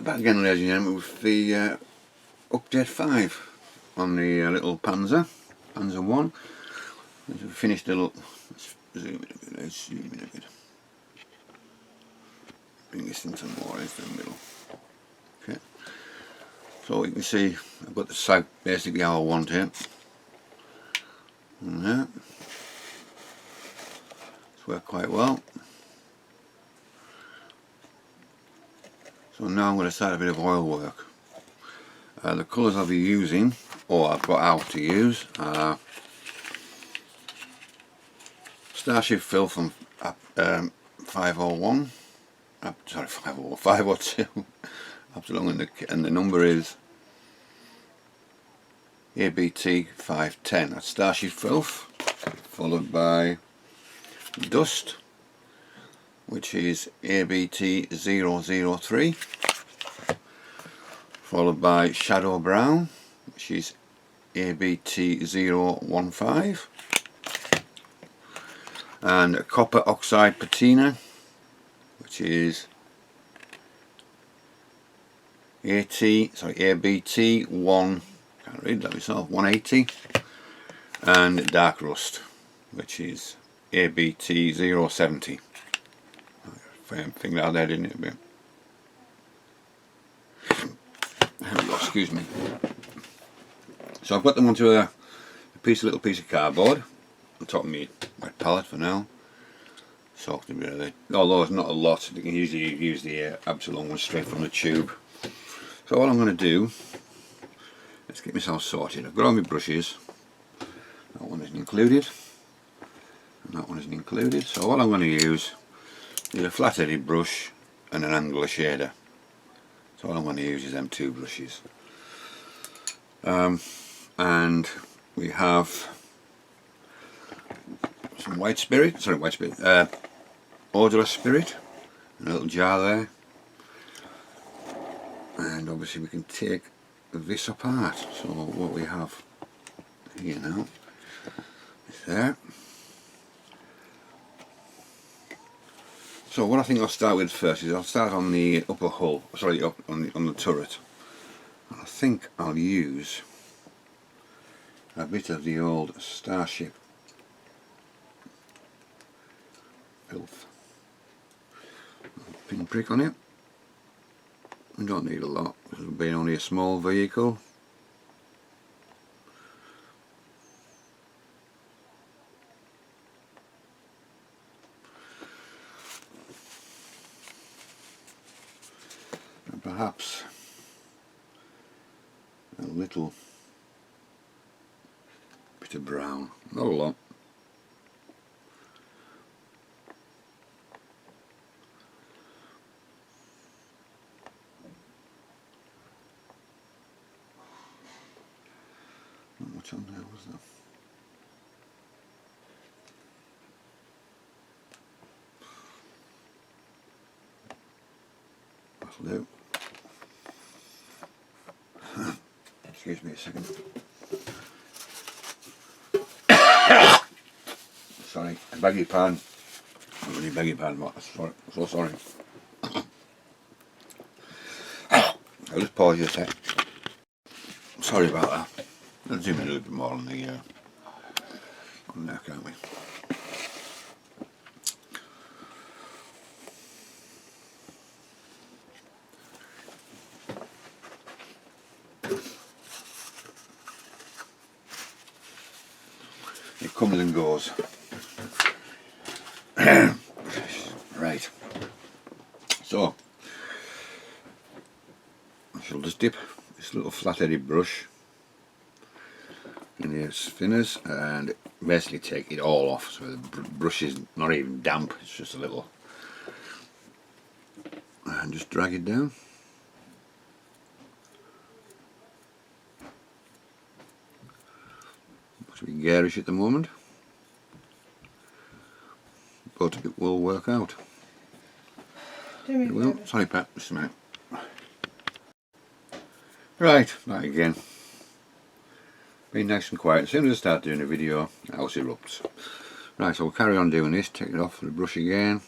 back again, ladies and gentlemen, with the update 5 on the little Panzer 1. We finished the little. Let's zoom in a bit. Let's zoom in a bit. Bring this into more into the middle. Okay. So you can see I've got the sag basically how I want it. And there. It's worked quite well. So now I'm going to start a bit of oil work. The colours I'll be using, or I've got out to use, are Starship Fill from 501, sorry 502, up to long, and the number is ABT 510. That's Starship Filth, followed by Dust, which is ABT 003, followed by Shadow Brown, which is ABT 015, and Copper Oxide Patina, which is ABT 1, can't read that myself, 180, and Dark Rust, which is ABT 070. Thing out there, didn't it? A bit. There we go, excuse me. So I've got them onto a little piece of cardboard on top of my wet palette for now. Soaked a bit of it, although it's not a lot. You can usually use the absolute one straight from the tube. So what I'm going to do, let's get myself sorted. I've got all my brushes. That one isn't included, and that one isn't included. So what I'm going to use is a flat-headed brush and an angular shader. So all I'm going to use is them two brushes. And we have some odorless spirit, in a little jar there. And obviously we can take this apart. So what we have here now is there. So what I think I'll start with first is I'll start on the upper hull, sorry, up on the turret. And I think I'll use a bit of the old Starship Filth. Pinprick on it. I don't need a lot, because it'll be only a small vehicle. Perhaps a little bit of brown, not a lot. Not much on there, was there? That'll do. Excuse me a second. Sorry, I beg your pardon. I really beg your pardon, but I'm so sorry. I'll just pause you a sec. Sorry about that. Let's zoom in a little bit more on there, can't we? It comes and goes. Right. So I shall just dip this little flat-headed brush in the spinners and basically take it all off, so the brush is not even damp, it's just a little, and just drag it down. Looks a bit garish at the moment, but it will work out. It will. Sorry Pat, just a minute. Right, back again. Be nice and quiet. As soon as I start doing a video, the house erupts. Right, so we'll carry on doing this, take it off the brush again.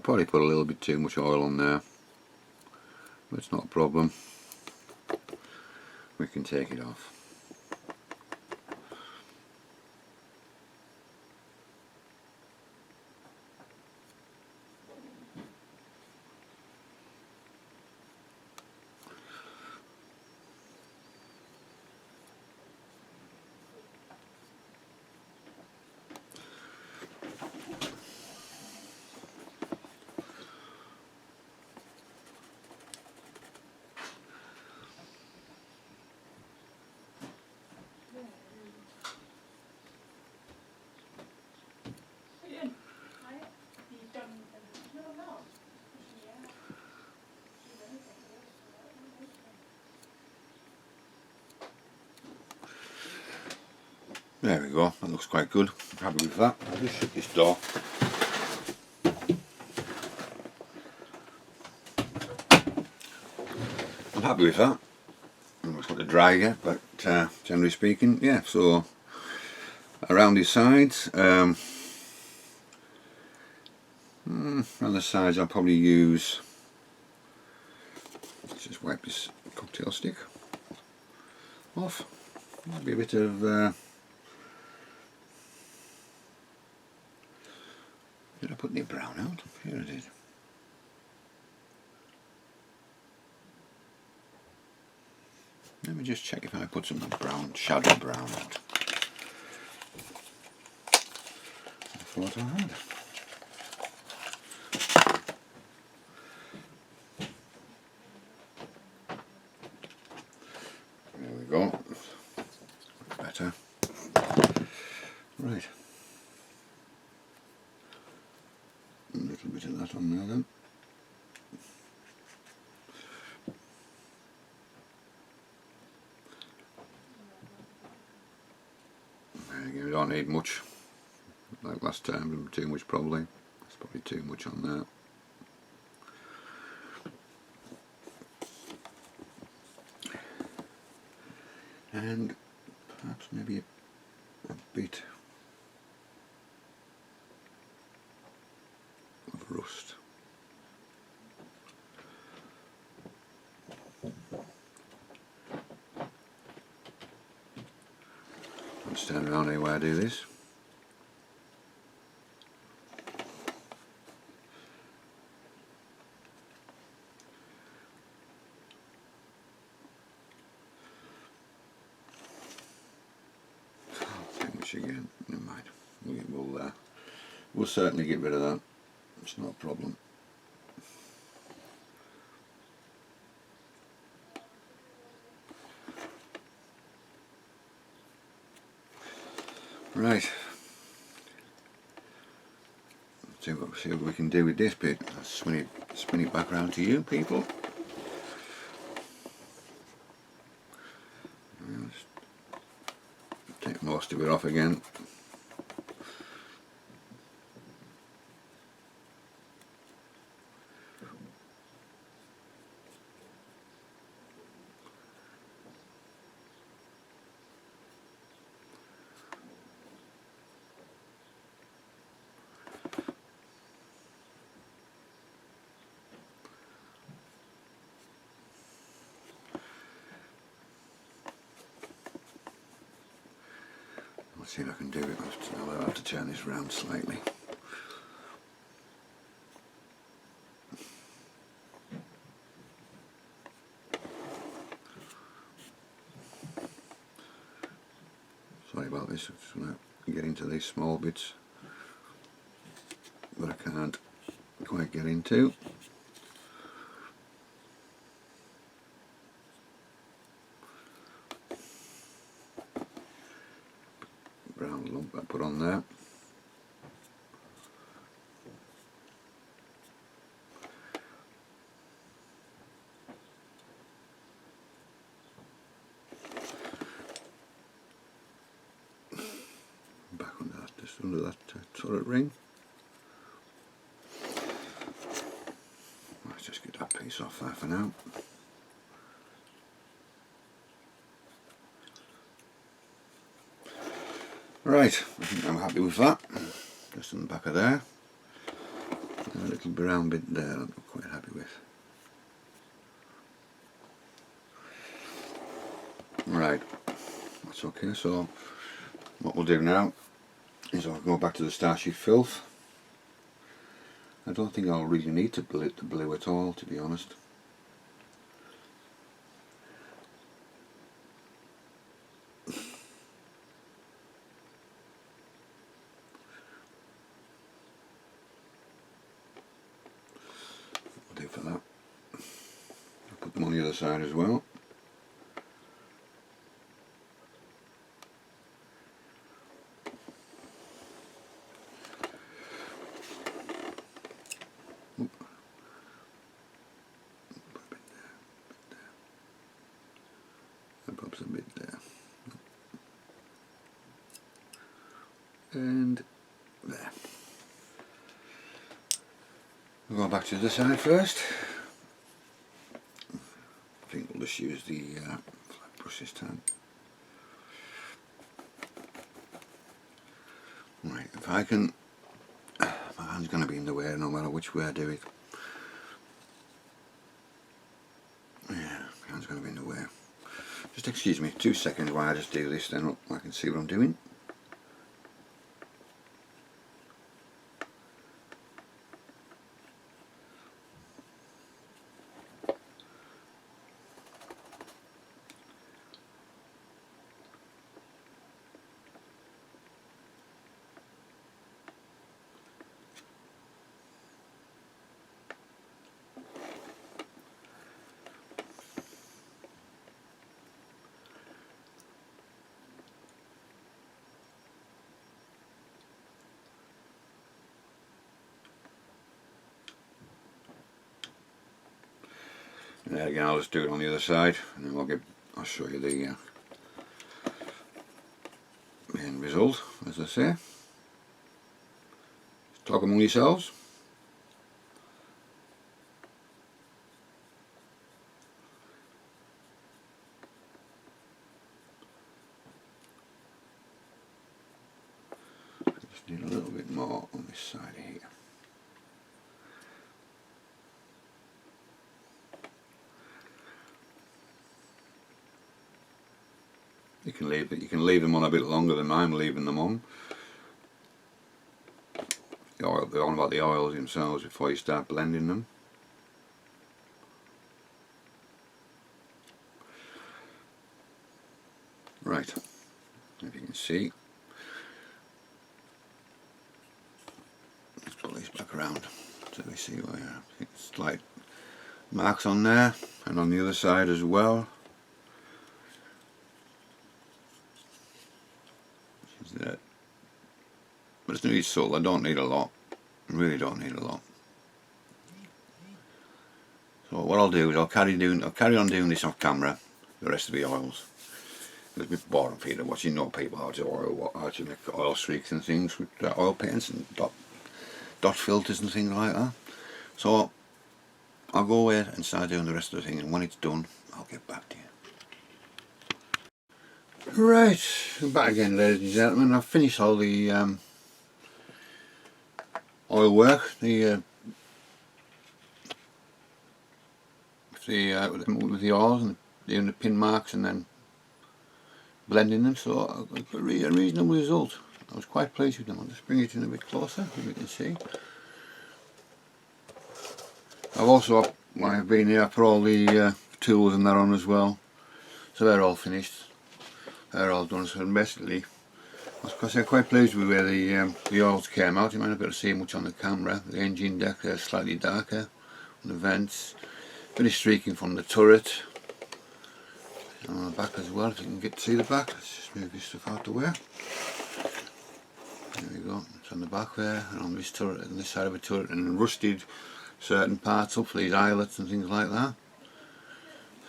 I'll probably put a little bit too much oil on there, but it's not a problem. We can take it off. There we go, that looks quite good. I'm happy with that. I'll just shut this door. I'm happy with that. It's not to dry yet, but generally speaking, yeah. So around his sides, around the sides I'll probably use, let's just wipe this cocktail stick off. Maybe a bit of did I put any brown out? Here it is. Let me just check if I put some brown, shadow brown out. I thought I had. There we go. Better. Right. A little bit of that on there then. We don't need much, like last time, too much probably. There's probably too much on there. And perhaps maybe a bit of rust. I'll stand around here while I do this. Too much again, never mind. We'll certainly get rid of that. It's not a problem. Right. See what we can do with this bit. I'll spin it back around to you people. Just take most of it off again. Let's see if I can do it. I'll have to turn this round slightly. Sorry about this, I'm just going to get into these small bits that I can't quite get into. Brown lump I put on there. Back under that, just under that turret ring. Let's just get that piece off there for now. Right, I think I'm happy with that. Just on the back of there. A little brown bit there I'm not quite happy with. Right, that's okay. So what we'll do now is I'll go back to the Starship filth. I don't think I'll really need to blue the blue at all, to be honest. I'll do for that. I'll put them on the other side as well. Perhaps a bit there, and there. We'll go back to the side first. I think we'll just use the flat brush this time. Right, if I can, my hand's going to be in the way no matter which way I do it. Yeah, my hand's going to be in the way. Just excuse me 2 seconds while I just do this, then I can see what I'm doing. And then again I'll just do it on the other side, and then I'll show you the end result, as I say. Talk among yourselves. Just need a little bit more on this side here. You can leave them on a bit longer than I'm leaving them on. They're on about the oils themselves before you start blending them. Right, if you can see, let's pull these back around so we see where it's slight marks on there, and on the other side as well. That, but it's really subtle. I don't need a lot. I really don't need a lot. So what I'll do is I'll carry on doing this off camera, the rest of the oils. It's a bit boring for you to watch. You know people how to make oil streaks and things with oil paints and dot filters and things like that. So I'll go away and start doing the rest of the thing, and when it's done I'll get back to you. Right, I'm back again, ladies and gentlemen. I've finished all the oil work, with the oils and doing the pin marks and then blending them, so I got a reasonable result. I was quite pleased with them. I'll just bring it in a bit closer so you can see. I've been here for all the tools and that on as well, so they're all finished. They're all done, so basically I was quite pleased with where the oils came out. You might not be able to see much on the camera. The engine deck there is slightly darker on the vents, bit of streaking from the turret, and on the back as well, if you can get to see the back. Let's just move this stuff out the way. There we go, it's on the back there, and on this turret, on this side of the turret, and rusted certain parts up for these eyelets and things like that.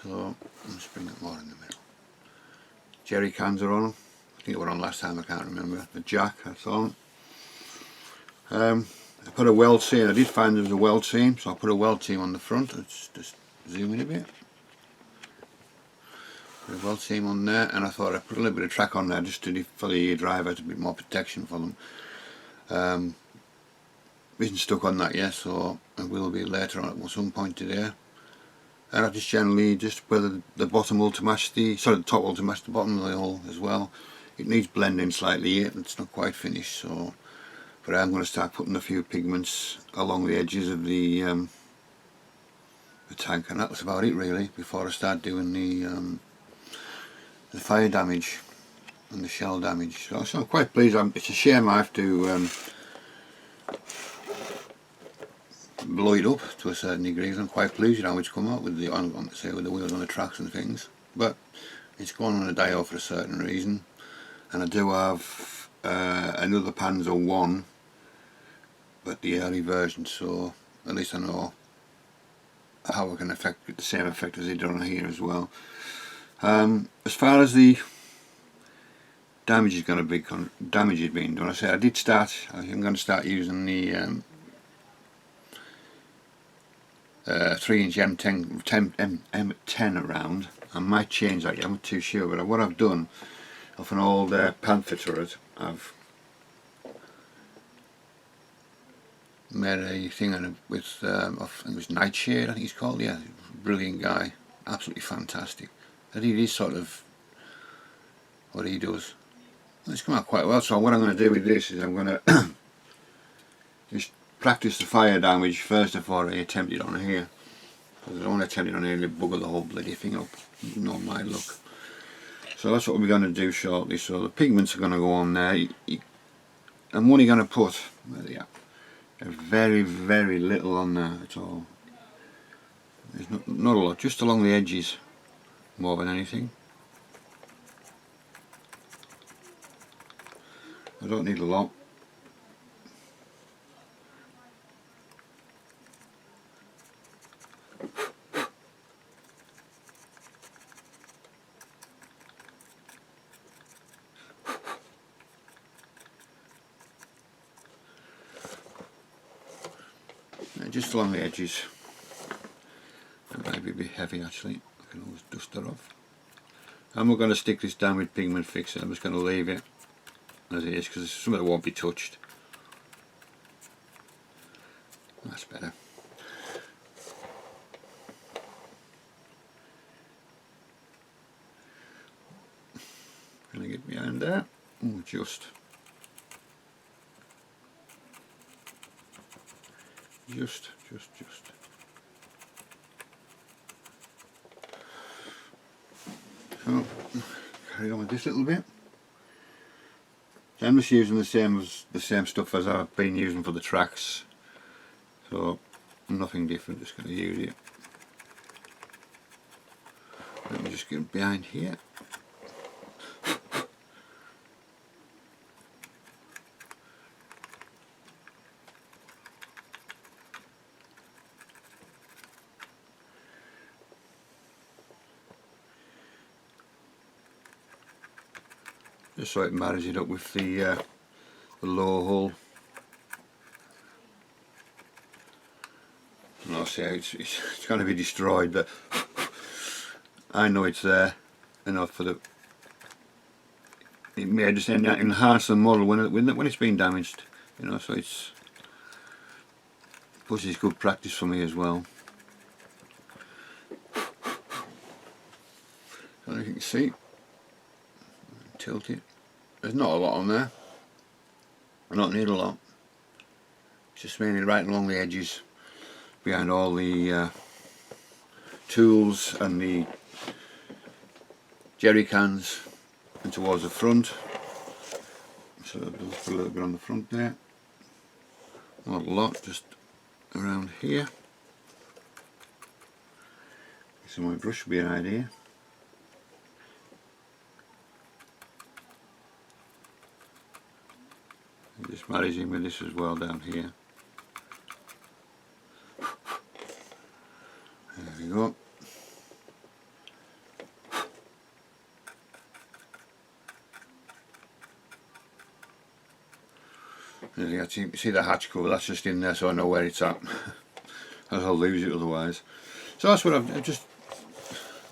So let's bring it more in the middle. Jerry cans are on them. I think they were on last time, I can't remember. The jack, that's on. I put a weld seam. I did find there was a weld seam, so I put a weld seam on the front. Let's just zoom in a bit. Put a weld seam on there, and I thought I'd put a little bit of track on there just for the driver, to be more protection for them. isn't stuck on that yet, so it will be later on at some point today. And I just generally just whether the bottom will to match the top will to match the bottom of the hull as well. It needs blending slightly yet, it's not quite finished, so but I'm going to start putting a few pigments along the edges of the tank, and that's about it really before I start doing the fire damage and the shell damage. So I'm quite pleased. It's a shame I have to blow it up to a certain degree, because I'm quite pleased with how it's come out with the with the wheels on the tracks and things. But it's gone on a dial for a certain reason, and I do have another Panzer 1, but the early version, so at least I know how I can get the same effect as they did on here as well. As far as the damage is going to be damage is being done, I think I'm going to start using the 3-inch M10 round. I might change that, I'm not too sure, but what I've done off an old Panther turret, I've made a thing on it with I think it was Nightshade, I think he's called, yeah, brilliant guy, absolutely fantastic. I think it is sort of what he does. It's come out quite well, so what I'm going to do with this is I'm going to just practice the fire damage first before I attempt it on here, because I don't want to attempt it on here and bugger the whole bloody thing up, not my luck. So that's what we're going to do shortly. So the pigments are going to go on there. I'm only going to put, where they are, very little on there at all. There's not a lot, just along the edges more than anything. I don't need a lot. Just along the edges. It might be a bit heavy actually, I can always dust it off. I'm not going to stick this down with pigment fixer, I'm just going to leave it as it is, because some of it won't be touched. That's better. Going to get behind there. Oh, just. So, carry on with this little bit. So I'm just using the same stuff as I've been using for the tracks. So nothing different, just going to use it. Let me just get behind here. Just so it marries it up with the low hull. And I'll say it's going to be destroyed, but I know it's there enough for it may just enhance the model when it's been damaged, you know. So plus it's good practice for me as well. So as you can see, tilt it. There's not a lot on there. I don't need a lot. It's just mainly right along the edges, behind all the tools and the jerry cans, and towards the front. So I'll just put a little bit on the front there. Not a lot, just around here. So my brush would be an idea. This marries in with this as well down here. There we go. There you go. See the hatch cover, that's just in there so I know where it's at. I'll lose it otherwise. So that's what I've just,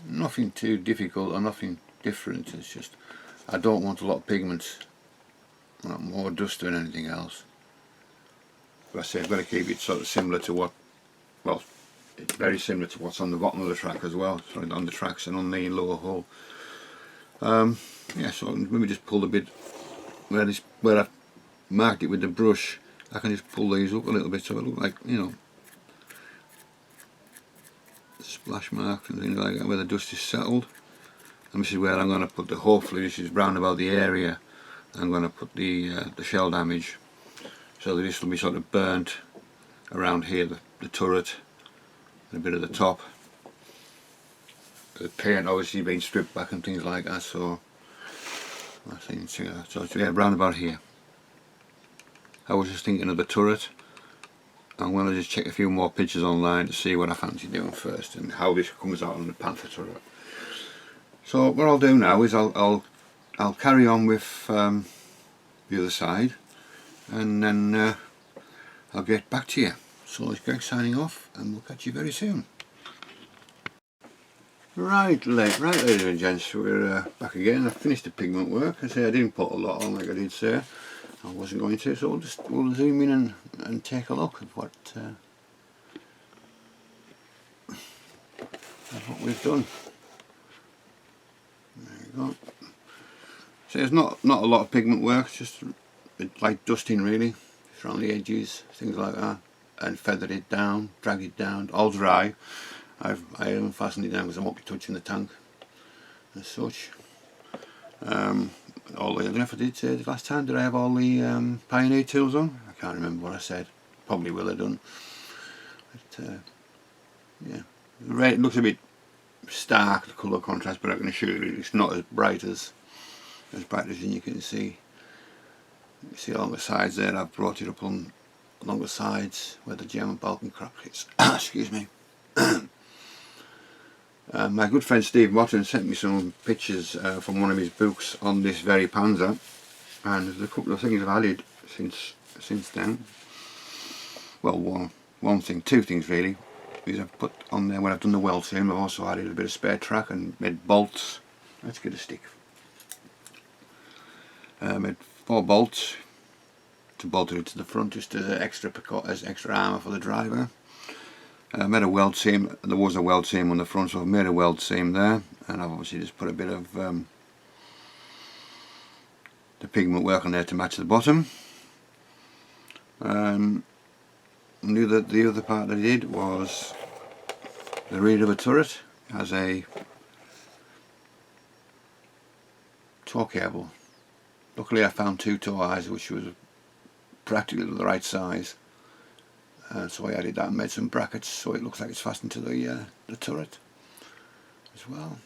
nothing too difficult or nothing different, it's just I don't want a lot of pigments. Not more dust than anything else. But I say I've got to keep it sort of similar to what, well, it's very similar to what's on the bottom of the track as well, sorry, on the tracks and on the lower hull. Yeah, so let me just pull the bit where I've marked it with the brush. I can just pull these up a little bit so it look like, you know, splash marks and things like that where the dust is settled. And this is where I'm going to put the, hopefully this is round about the area I'm going to put the shell damage, so that this will be sort of burnt around here, the turret and a bit of the top. The paint obviously being stripped back and things like that, so I think so it's, yeah, round about here. I was just thinking of the turret. I'm going to just check a few more pictures online to see what I fancy doing first and how this comes out on the Panther turret. So what I'll do now is I'll carry on with the other side, and then I'll get back to you. So it's Greg signing off, and we'll catch you very soon. Right, ladies and gents, we're back again. I finished the pigment work. I say I didn't put a lot on, like I did say I wasn't going to, so we'll zoom in and take a look at what we've done. There you go. So there's not a lot of pigment work, it's just like dusting really, just around the edges, things like that, and feathered it down, drag it down, all dry. I haven't fastened it down because I won't be touching the tank as such. I don't know if I did say the last time, did I have all the Pioneer tools on? I can't remember what I said, probably will have done. But, yeah, it looks a bit stark, the colour contrast, but I can assure you it's not as bright as you can see. You see along the sides there, I've brought it up along the sides where the German Balkan crop hits. Excuse me. My good friend Steve Motton sent me some pictures from one of his books on this very Panzer, and there's a couple of things I've added since then. Well, two things really. Is I've put on there when I've done the weld seam, I've also added a bit of spare track and made bolts. Let's get a stick. Made 4 bolts to bolt it to the front, just as extra armour for the driver. Made a weld seam. There was a weld seam on the front, so I've made a weld seam there, and I've obviously just put a bit of the pigment work on there to match the bottom. And the other part that I did was the rear of a turret has a tow cable. Luckily I found 2 tow eyes which was practically the right size, so I added that and made some brackets so it looks like it's fastened to the turret as well.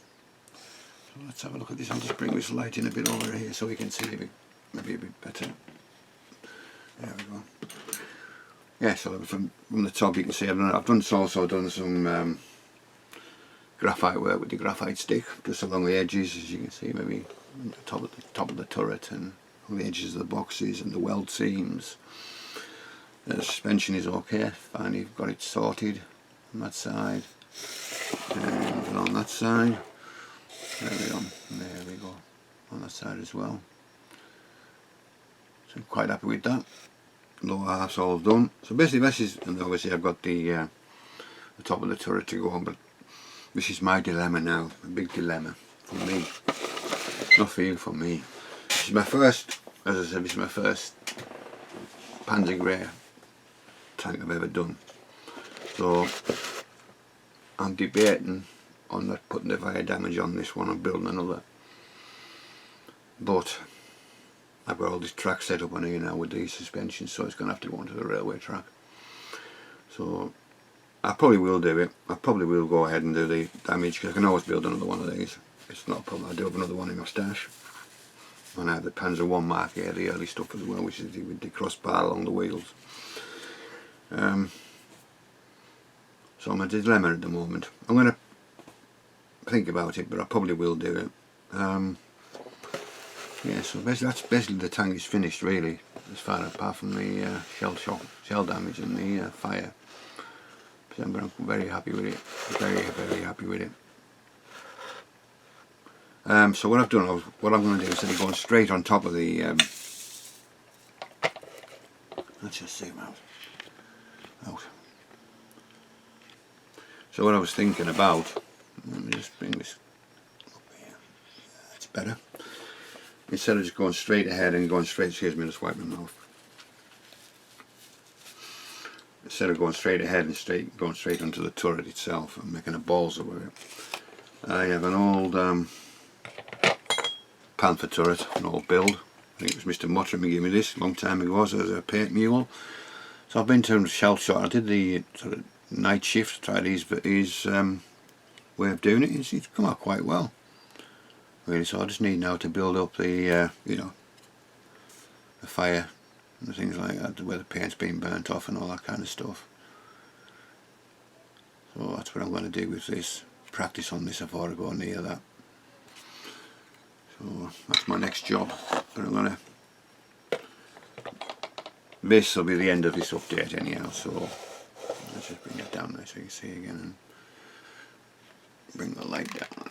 So let's have a look at this. I'll just bring this light in a bit over here so we can see maybe a bit better. There we go. Yeah, so from the top you can see I've also done some graphite work with the graphite stick, just along the edges, as you can see, maybe on the top of the turret and on the edges of the boxes and the weld seams. The suspension is okay, finally got it sorted on that side and on that side. There we go, on that side as well. So I'm quite happy with that. Lower half's all done. So basically this is, and obviously I've got the top of the turret to go on, but this is my dilemma now, a big dilemma for me, not for you, for me. This is my first, as I said, this is my first Panzer Grey tank I've ever done. So I'm debating on not putting the fire damage on this one and building another. But I've got all this track set up on here now with these suspensions, so it's going to have to go onto the railway track. So I probably will do it. I probably will go ahead and do the damage, because I can always build another one of these. It's not a problem. I do have another one in my stash. And I have the Panzer I Mark here, the early stuff as well, which is with the crossbar along the wheels. So I'm a dilemma at the moment. I'm going to think about it, but I probably will do it. Yeah, so that's basically the tank is finished really, as far apart from the shell damage and the fire. So I'm very happy with it, very happy with it. So what I've done, what I'm going to do, instead of going straight on top of the, let's just zoom out. out. So what I was thinking about, let me just bring this up here, that's better. Instead of just going straight ahead and going straight, excuse me, just wipe my mouth. Instead of going straight ahead and going straight onto the turret itself and making a balls of it, I have an old Panther turret, an old build. I think it was Mr. Mottram who gave me this a long time ago as a paint mule. So I've been to shell shot. I did the sort of night shift, tried his way of doing it. It's come out quite well, really. So I just need now to build up the you know, the fire and things like that, where the paint's been burnt off and all that kind of stuff. So that's what I'm going to do with this. Practice on this before I go near that. So that's my next job. But I'm going to. This will be the end of this update anyhow. So let's just bring it down there so you can see again, and bring the light down.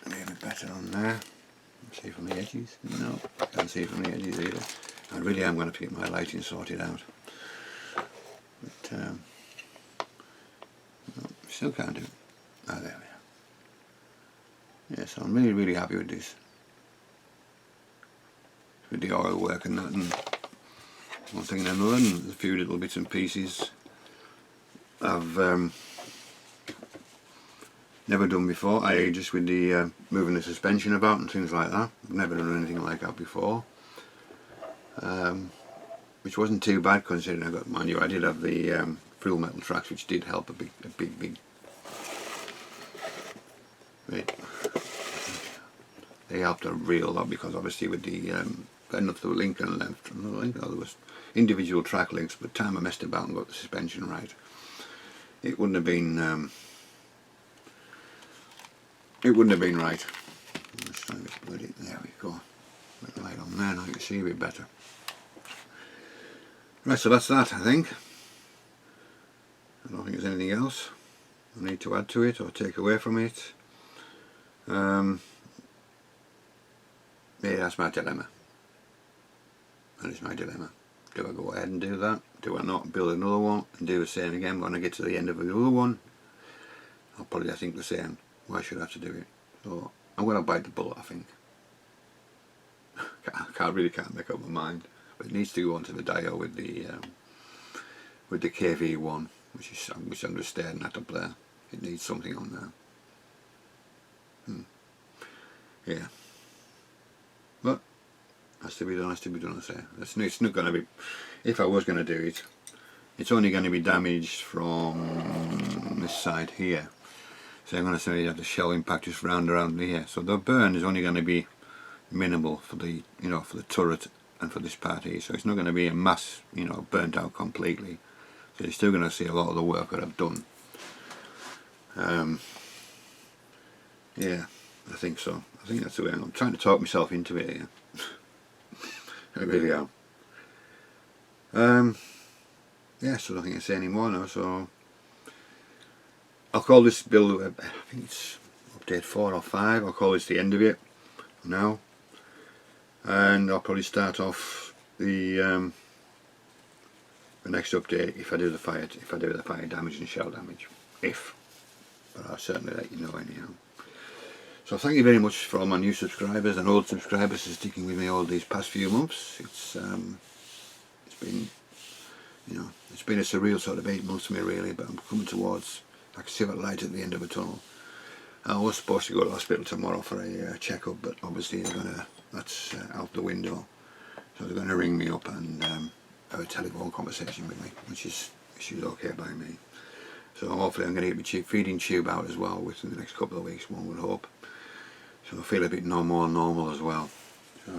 Maybe better on there. See from the edges? No, can't see from the edges either. I really am going to get my lighting sorted out. But no, still can't do it. Ah, there we are. Yeah, so I'm really happy with this. With the oil work and that, and one thing and another, and a few little bits and pieces I've never done before. I just with the moving the suspension about and things like that. I've never done anything like that before, which wasn't too bad considering I got, mind you, I did have the frill metal tracks, which did help a big. They helped a real lot, because obviously with the enough the link and length, there was individual track links. By the time I messed about and got the suspension right, it wouldn't have been right. Let's try this bloody. There we go. Put the light on there now, you can see a bit better. Right, so that's that, I think. I don't think there's anything else I need to add to it or take away from it. Yeah, that's my dilemma. That is my dilemma. Do I go ahead and do that? Do I not build another one and do the same again? When I get to the end of the other one, I'll probably think the same. Why should I have to do it? So I'm going to bite the bullet, I think. I really can't make up my mind. But it needs to go onto the dial with the KV1, which I'm just staring at up there. It needs something on there. Yeah. But has to be done, I say. It's not going to be, if I was going to do it, it's only going to be damaged from this side here. So I'm going to say you have the shell impact just round around here. So the burn is only going to be minimal for the, you know, for the turret and for this part here. So it's not going to be a mass, you know, burnt out completely. So you're still going to see a lot of the work that I've done. Yeah, I think so. I think that's the way I'm trying to talk myself into it here. I really am. Yeah, so I don't think I say any more now, so I'll call this build, I think it's update 4 or 5, I'll call this the end of it now. And I'll probably start off the next update if I do the fire damage and shell damage. But I'll certainly let you know anyhow. So thank you very much for all my new subscribers and old subscribers for sticking with me all these past few months. It's been, you know, it's been a surreal sort of 8 months for me really, but I'm coming towards, I can see that light at the end of a tunnel. I was supposed to go to the hospital tomorrow for a checkup, but obviously that's out the window. So they're going to ring me up and have a telephone conversation with me, which is okay by me. So hopefully I'm going to get my feeding tube out as well within the next couple of weeks, one would hope. So I feel a bit more normal as well. So,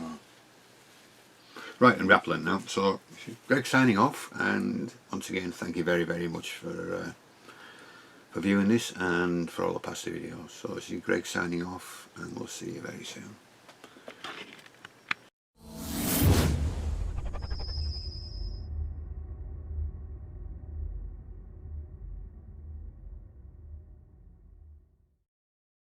right, and rappling now. So Greg signing off, and once again thank you very much for viewing this and for all the past videos. So this is Greg signing off, and we'll see you very soon.